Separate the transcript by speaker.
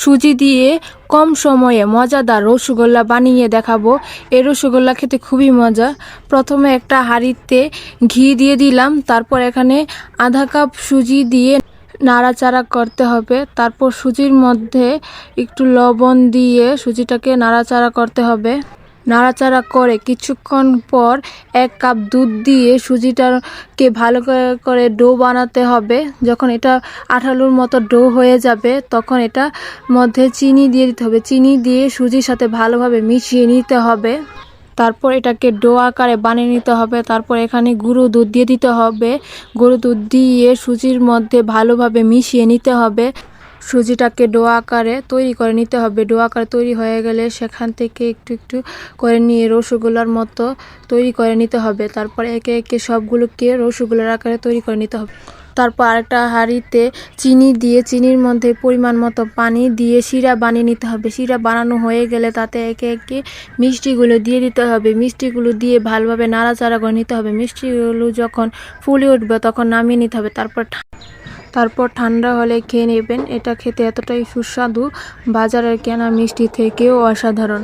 Speaker 1: সুজি দিয়ে কম সময়ে মজাদার রসগোল্লা বানিয়ে দেখাবো। এই রসগোল্লা খেতে খুবই মজা। প্রথমে একটা হাঁড়িতে ঘি দিয়ে দিলাম, তারপর এখানে আধা কাপ সুজি দিয়ে নাড়াচাড়া করতে হবে। তারপর সুজির মধ্যে একটু লবণ দিয়ে সুজিটাকে নাড়াচাড়া করতে হবে। নাড়াচাড়া করে কিছুক্ষণ পর 1 কাপ দুধ দিয়ে সুজিটাকে ভালো করে ডো বানাতে হবে। যখন এটা আঠালোর মতো ডো হয়ে যাবে তখন এটা মধ্যে চিনি দিয়ে দিতে হবে। চিনি দিয়ে সুজির সাথে ভালোভাবে মিশিয়ে নিতে হবে। তারপর এটাকে ডো আকারে বানিয়ে নিতে হবে। তারপর এখানে গুঁড়ো দুধ দিয়ে দিতে হবে। গুঁড়ো দুধ দিয়ে সুজির মধ্যে ভালোভাবে মিশিয়ে নিতে হবে। সুজিটাকে ডো আকারে তৈরি করে নিতে হবে। ডো আকারে তৈরি হয়ে গেলে সেখান থেকে একটু একটু করে নিয়ে রসগোল্লার মতো তৈরি করে নিতে হবে। তারপর একে একে সবগুলোকে রসগোল্লার আকারে তৈরি করে নিতে হবে। তারপর আরেকটা হাঁড়িতে চিনি দিয়ে চিনির মধ্যে পরিমাণ মতো পানি দিয়ে শিরা বানিয়ে নিতে হবে। শিরা বানানো হয়ে গেলে তাতে একে একে মিষ্টিগুলো দিয়ে দিতে হবে। মিষ্টিগুলো দিয়ে ভালোভাবে নাড়াচাড়া করে নিতে হবে। মিষ্টিগুলো যখন ফুলে উঠবে তখন নামিয়ে নিতে হবে। তারপর ঠান্ডা হলে খেয়ে নেবেন। এটা খেতে এতটাই সুস্বাদু, বাজারের কেনা মিষ্টি থেকেও অসাধারণ।